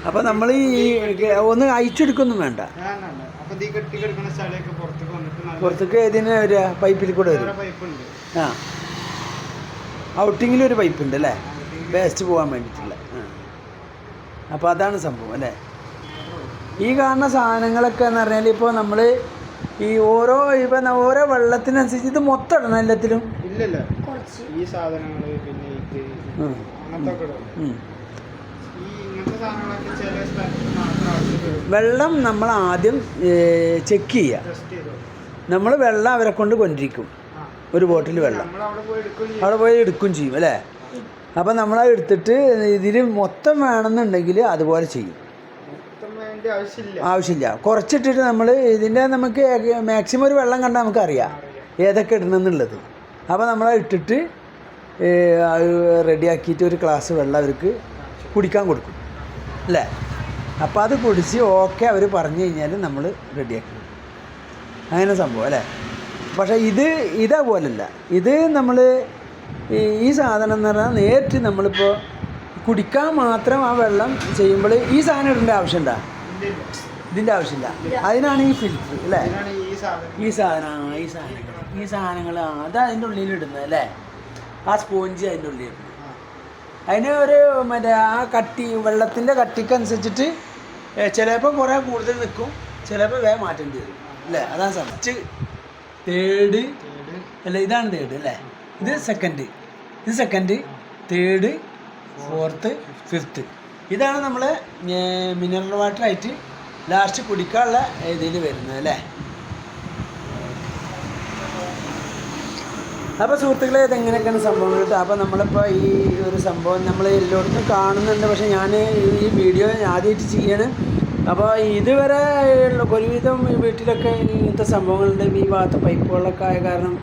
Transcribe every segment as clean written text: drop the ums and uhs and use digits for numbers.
അപ്പോൾ നമ്മൾ ഈ ഒന്ന് അയച്ചെടുക്കൊന്നും വേണ്ട. പുറത്തേക്ക് ഇതിന് വരിക പൈപ്പിൽ കൂടെ വരും. ആ, ഔട്ടിങ്ങിലൊരു പൈപ്പ് ഉണ്ട് അല്ലേ, വേസ്റ്റ് പോകാൻ വേണ്ടിയിട്ടുള്ള. അപ്പോൾ അതാണ് സംഭവം അല്ലേ. ഈ കാണുന്ന സാധനങ്ങളൊക്കെ എന്ന് പറഞ്ഞാൽ ഇപ്പോൾ നമ്മൾ ഈ ഇപ്പം ഓരോ വെള്ളത്തിനനുസരിച്ച് ഇത് മൊത്തം ഇടണം എല്ലാത്തിലും. ഇല്ലല്ലോ, ഈ സാധനങ്ങൾ പിന്നെ വെള്ളം നമ്മൾ ആദ്യം ചെക്ക് ചെയ്യുക. നമ്മൾ വെള്ളം അവരെ കൊണ്ട് കൊണ്ടിരിക്കും, ഒരു ബോട്ടിൽ വെള്ളം അവിടെ പോയി എടുക്കുകയും ചെയ്യും അല്ലേ. അപ്പം നമ്മളത് എടുത്തിട്ട് ഇതിൽ മൊത്തം വേണമെന്നുണ്ടെങ്കിൽ അതുപോലെ ചെയ്യും. ആവശ്യമില്ല, കുറച്ചിട്ടിട്ട് നമ്മൾ ഇതിൻ്റെ നമുക്ക് മാക്സിമം ഒരു വെള്ളം കണ്ടാൽ നമുക്കറിയാം ഏതൊക്കെ ഇടണമെന്നുള്ളത്. അപ്പോൾ നമ്മളത് ഇട്ടിട്ട് റെഡിയാക്കിയിട്ട് ഒരു ഗ്ലാസ് വെള്ളം അവർക്ക് കുടിക്കാൻ കൊടുക്കും അല്ലേ. അപ്പോൾ അത് കുടിച്ച് ഓക്കെ അവർ പറഞ്ഞു കഴിഞ്ഞാൽ നമ്മൾ റെഡിയാക്കി അങ്ങനെ സംഭവം അല്ലേ. പക്ഷേ ഇതേപോലല്ല. ഇത് നമ്മൾ ഈ സാധനം എന്ന് പറഞ്ഞാൽ നേരിട്ട് നമ്മളിപ്പോൾ കുടിക്കാൻ മാത്രം ആ വെള്ളം ചെയ്യുമ്പോൾ ഈ സാധനം ഇടേണ്ട ആവശ്യമുണ്ടോ? ഇതിൻ്റെ ആവശ്യമില്ല. അതിനാണ് ഈ ഫിൽറ്റർ അല്ലേ. ഈ സാധനങ്ങൾ അത് അതിൻ്റെ ഉള്ളിൽ ഇടുന്നത് അല്ലേ. ആ സ്പോഞ്ച് അതിൻ്റെ ഉള്ളിൽ ഇടുന്നത്. അതിന് ഒരു മറ്റേ ആ വെള്ളത്തിൻ്റെ കട്ടിക്കനുസരിച്ചിട്ട് ചിലപ്പോൾ കുറേ കൂടുതൽ നിൽക്കും, ചിലപ്പോൾ വേഗം മാറ്റേണ്ടി വരും അല്ലേ. അതാണ് ഫസ്റ്റ്, തേർഡ് അല്ല, ഇതാണ് തേർഡ് അല്ലേ. ഇത് സെക്കൻഡ്, തേർഡ്, ഫോർത്ത്, ഫിഫ്ത്ത്. ഇതാണ് നമ്മളെ മിനറൽ വാട്ടറായിട്ട് ലാസ്റ്റ് കുടിക്കാനുള്ള ഇതിൽ വരുന്നത് അല്ലേ. അപ്പോൾ സുഹൃത്തുക്കളെ, ഇതെങ്ങനെയൊക്കെയാണ് സംഭവങ്ങൾ കിട്ടുക. അപ്പോൾ നമ്മളിപ്പോൾ ഈ ഒരു സംഭവം നമ്മൾ എല്ലായിടത്തും കാണുന്നുണ്ട്, പക്ഷേ ഞാൻ ഈ വീഡിയോ ആദ്യമായിട്ട് ചെയ്യാണ്. അപ്പോൾ ഇതുവരെ ഒരുവിധം വീട്ടിലൊക്കെ ഇങ്ങനത്തെ സംഭവങ്ങളുണ്ട്. ഈ ഭാഗത്ത് പൈപ്പുകളൊക്കെ ആയ കാരണം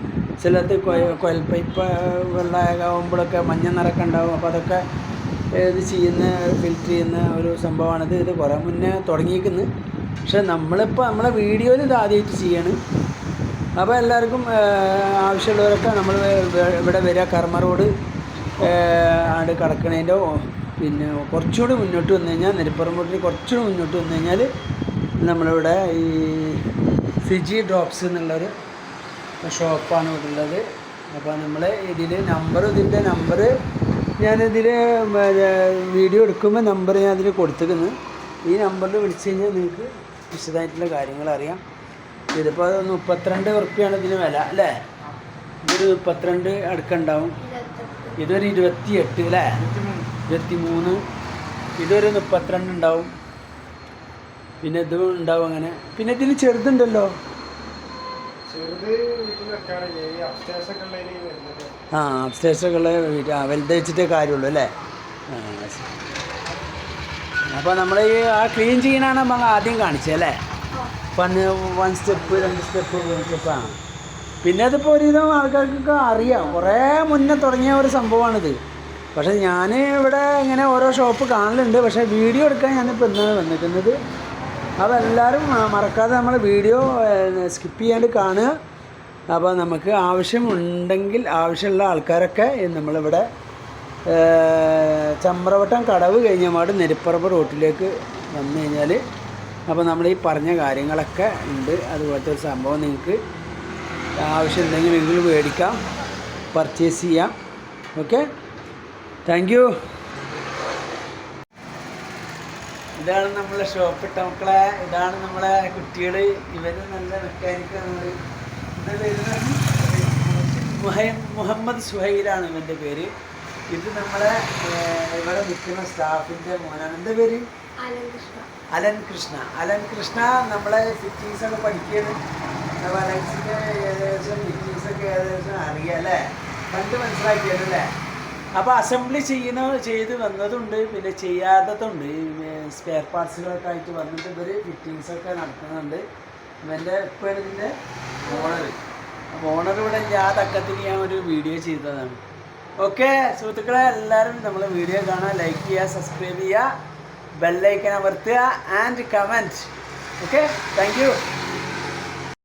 ചിലത്ത് കുഴൽ പൈപ്പ് വെള്ളമാകുമ്പോഴൊക്കെ മഞ്ഞ നിറക്കം ഉണ്ടാകും. അപ്പോൾ അതൊക്കെ ഇത് ഫിൽറ്റർ ചെയ്യുന്ന ഒരു സംഭവമാണിത്. ഇത് കുറേ മുന്നേ തുടങ്ങിയിരിക്കുന്നു, പക്ഷേ നമ്മളെ വീഡിയോയിൽ ഇത് ആദ്യമായിട്ട് ചെയ്യാണ്. അപ്പോൾ എല്ലാവർക്കും ആവശ്യമുള്ളവരൊക്കെ നമ്മൾ ഇവിടെ വരിക, കർമ്മ റോഡ് ആണ്ട് കിടക്കണേൻ്റെ പിന്നെ കുറച്ചുകൂടി മുന്നോട്ട് വന്നു കഴിഞ്ഞാൽ, നെരിപ്പുറം റോഡിൽ കുറച്ചുകൂടി മുന്നോട്ട് വന്നു കഴിഞ്ഞാൽ നമ്മളിവിടെ ഈ ഫിജി ഡ്രോപ്സ് എന്നുള്ളൊരു ഷോപ്പാണ് ഇവിടെ ഉള്ളത്. അപ്പോൾ നമ്മൾ ഇതിൻ്റെ നമ്പർ ഞാനിതിൽ വീഡിയോ എടുക്കുമ്പോൾ നമ്പർ ഞാൻ അതിൽ കൊടുത്തിരിക്കുന്നു. ഈ നമ്പറിൽ വിളിച്ചു കഴിഞ്ഞാൽ നിങ്ങൾക്ക് വിശദമായിട്ടുള്ള കാര്യങ്ങൾ അറിയാം. ഇതിപ്പോൾ 32 ഉറുപ്പ്യാണ് ഇതിന് വില അല്ലേ. ഇതൊരു 32 അടുക്കുണ്ടാവും. ഇതൊരു 28 അല്ലേ, 23. ഇതൊരു 32 ഉണ്ടാവും. പിന്നെ ഇതും ഉണ്ടാവും അങ്ങനെ. പിന്നെ ഇതിന് ചെറുതുണ്ടല്ലോ. അപ്സ്റ്റേഴ്സൊക്കെ ഉള്ള വലുത് വെച്ചിട്ടേ കാര്യമുള്ളൂ അല്ലേ. അപ്പോൾ നമ്മൾ ഈ ക്ലീൻ ചെയ്യാനാണ് നമ്മൾ ആദ്യം കാണിച്ചത് അല്ലേ. 1 സ്റ്റെപ്പ് 2 സ്റ്റെപ്പ് 3 സ്റ്റെപ്പ്. പിന്നെ അതിപ്പോൾ ഒരുവിധം ആൾക്കാർക്കൊക്കെ അറിയാം, കുറേ മുന്നേ തുടങ്ങിയ ഒരു സംഭവമാണിത്. പക്ഷേ ഞാൻ ഇവിടെ ഇങ്ങനെ ഓരോ ഷോപ്പ് കാണലുണ്ട്, പക്ഷേ വീഡിയോ എടുക്കാൻ ഞാനിപ്പോൾ ഇന്നാണ് വന്നിരിക്കുന്നത്. അപ്പോൾ എല്ലാവരും മറക്കാതെ നമ്മൾ വീഡിയോ സ്കിപ്പ് ചെയ്യാണ്ട് കാണുക. അപ്പോൾ നമുക്ക് ആവശ്യമുണ്ടെങ്കിൽ ആവശ്യമുള്ള ആൾക്കാരൊക്കെ നമ്മളിവിടെ ചമ്രവട്ടം കടവ് കഴിഞ്ഞ പാട് നെരിപ്പറമ്പ് റോട്ടിലേക്ക് വന്നു കഴിഞ്ഞാൽ അപ്പോൾ നമ്മൾ ഈ പറഞ്ഞ കാര്യങ്ങളൊക്കെ ഉണ്ട്. അതുപോലത്തെ ഒരു സംഭവം നിങ്ങൾക്ക് ആവശ്യമുണ്ടെങ്കിൽ നിങ്ങൾ മേടിക്കാം, പർച്ചേസ് ചെയ്യാം. Okay, thank you. ഇതാണ് നമ്മളെ ഷോപ്പ് ഇട്ട മക്കളെ. ഇതാണ് നമ്മളെ കുട്ടികൾ. ഇവർ നല്ല മെക്കാനിക്കാണ്. മുഹമ്മദ് സുഹൈലാണ് ഇവൻ്റെ പേര്. ഇത് നമ്മളെ ഇവിടെ നിൽക്കുന്ന സ്റ്റാഫിൻ്റെ മോനാണ്. എന്താ പേര്? അലൻ കൃഷ്ണ. നമ്മളെ ഫിറ്റിങ്സൊക്കെ പഠിക്കുകയാണ്. അപ്പോൾ അലൻസിൻ്റെ ഏകദേശം ഫിറ്റിങ്സൊക്കെ ഏകദേശം അറിയാം അല്ലേ, കണ്ട് മനസ്സിലാക്കിയല്ലേ. അപ്പോൾ അസംബ്ലി ചെയ്ത് വന്നതുണ്ട്, പിന്നെ ചെയ്യാത്തതുണ്ട്. സ്പെയർ പാർട്സുകളൊക്കെ ആയിട്ട് വന്നിട്ട് ഇവർ ഫിറ്റിങ്സൊക്കെ നടത്തുന്നുണ്ട്. ഇവൻ്റെ ഇപ്പോഴാണ് ഇതിൻ്റെ ഓണർ ഇവിടെ ഇല്ല. ആ തക്കത്തിന് ഞാൻ ഒരു വീഡിയോ ചെയ്തതാണ്. ഓക്കെ സുഹൃത്തുക്കളെ, എല്ലാവരും നമ്മളെ വീഡിയോ കാണാൻ ലൈക്ക് ചെയ്യുക, സബ്സ്ക്രൈബ് ചെയ്യുക, ബെല്ലൈക്കൻ അമർത്തുക and comment. Okay thank you.